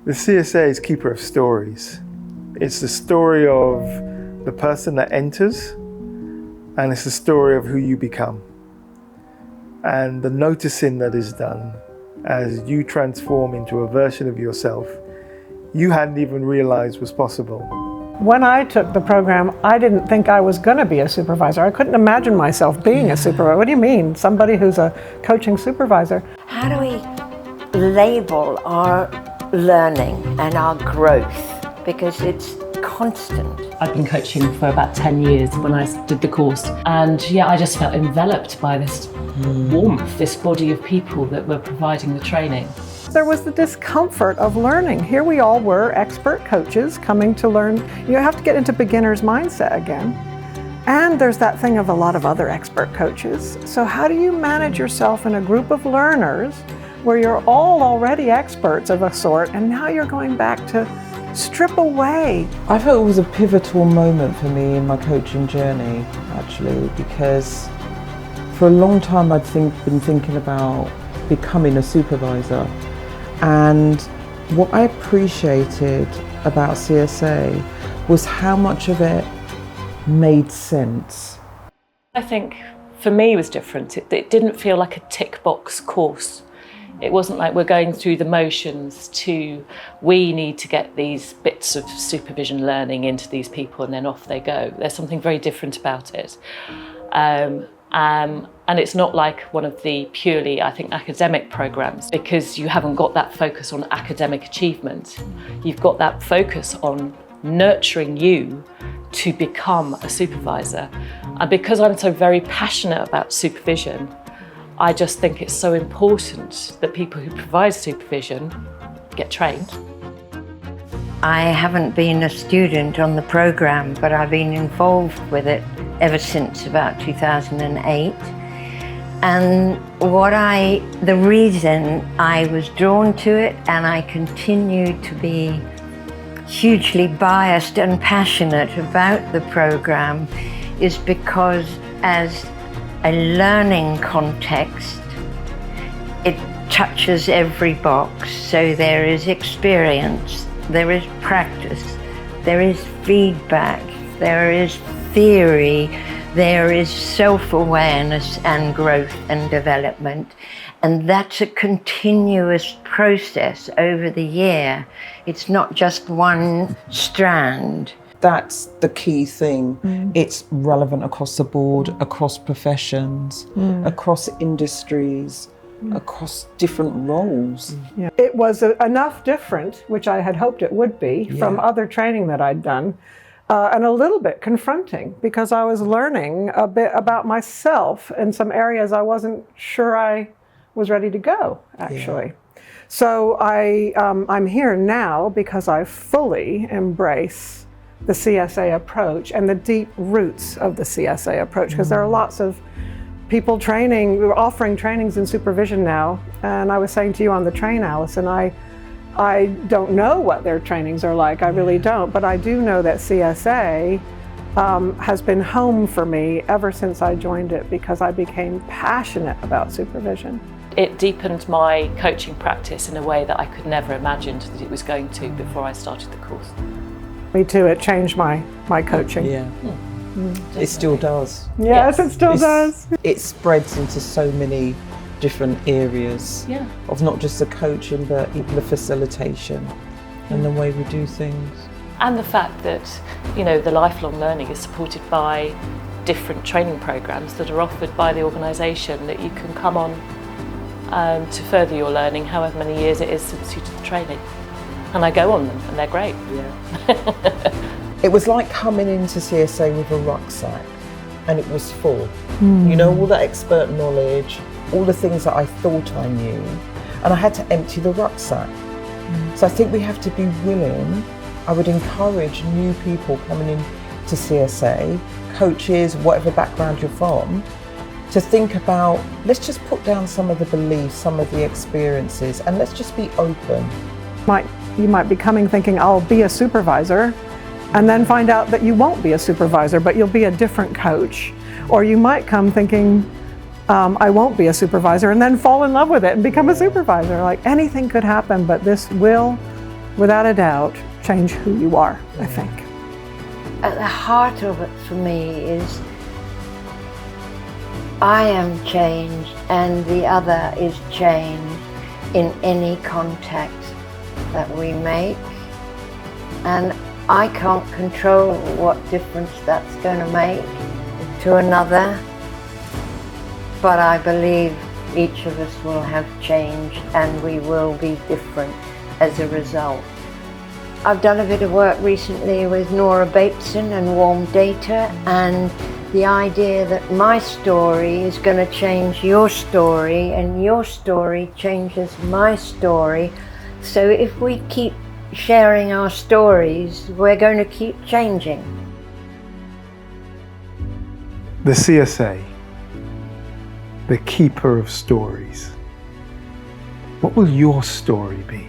The CSA is keeper of stories. It's the story of the person that enters, and it's the story of who you become. And the noticing that is done as you transform into a version of yourself you hadn't even realized was possible. When I took the program, I didn't think I was going to be a supervisor. I couldn't imagine myself being a supervisor. What do you mean? Somebody who's a coaching supervisor. How do we label our learning and our growth? Because it's constant. I'd been coaching for about 10 years when I did the course. And yeah, I just felt enveloped by this warmth, this body of people that were providing the training. There was the discomfort of learning. Here we all were expert coaches coming to learn. You have to get into beginner's mindset again. And there's that thing of a lot of other expert coaches. So how do you manage yourself in a group of learners where you're all already experts of a sort, and now you're going back to strip away? I felt it was a pivotal moment for me in my coaching journey, actually, because for a long time I'd been thinking about becoming a supervisor. And what I appreciated about CSA was how much of it made sense. I think for me it was different. It didn't feel like a tick box course. It wasn't like we're going through the motions to, we need to get these bits of supervision learning into these people and then off they go. There's something very different about it. And it's not like one of the purely, I think, academic programs, because you haven't got that focus on academic achievement. You've got that focus on nurturing you to become a supervisor. And because I'm so very passionate about supervision, I just think it's so important that people who provide supervision get trained. I haven't been a student on the program, but I've been involved with it ever since about 2008. And the reason I was drawn to it, and I continue to be hugely biased and passionate about the program, is because as a learning context, it touches every box. So there is experience, there is practice, there is feedback, there is theory, there is self-awareness and growth and development. And that's a continuous process over the year. It's not just one strand. That's the key thing. It's relevant across the board, across professions, across industries, across different roles. Yeah. It was enough different, which I had hoped it would be, from other training that I'd done, and a little bit confronting, because I was learning a bit about myself in some areas I wasn't sure I was ready to go, actually. Yeah. So I'm here now because I fully embrace the CSA approach and the deep roots of the CSA approach, because there are lots of people offering trainings in supervision now. And I was saying to you on the train, Alison, I don't know what their trainings are like, I really don't, but I do know that CSA has been home for me ever since I joined it, because I became passionate about supervision. It deepened my coaching practice in a way that I could never imagine that it was going to before I started the course. Me too, it changed my coaching. Yeah. It still does. Yes, it still does. It spreads into so many different areas of not just the coaching, but even the facilitation and the way we do things. And the fact that, you know, the lifelong learning is supported by different training programs that are offered by the organisation that you can come on to further your learning, however many years it is since you did the training. And I go on them, and they're great. Yeah. It was like coming into CSA with a rucksack, and it was full. You know, all that expert knowledge, all the things that I thought I knew, and I had to empty the rucksack. So I think we have to be willing. I would encourage new people coming in to CSA, coaches, whatever background you're from, to think about, let's just put down some of the beliefs, some of the experiences, and let's just be open. You might be coming thinking, I'll be a supervisor, and then find out that you won't be a supervisor, but you'll be a different coach. Or you might come thinking, I won't be a supervisor, and then fall in love with it and become a supervisor. Like, anything could happen, but this will without a doubt, change who you are, I think. At the heart of it for me is I am changed and the other is changed in any contact that we make. And I can't control what difference that's going to make to another, but I believe each of us will have change and we will be different as a result. I've done a bit of work recently with Nora Bateson and Warm Data, and the idea that my story is going to change your story and your story changes my story. So if we keep sharing our stories, we're going to keep changing. The CSA, the keeper of stories. What will your story be?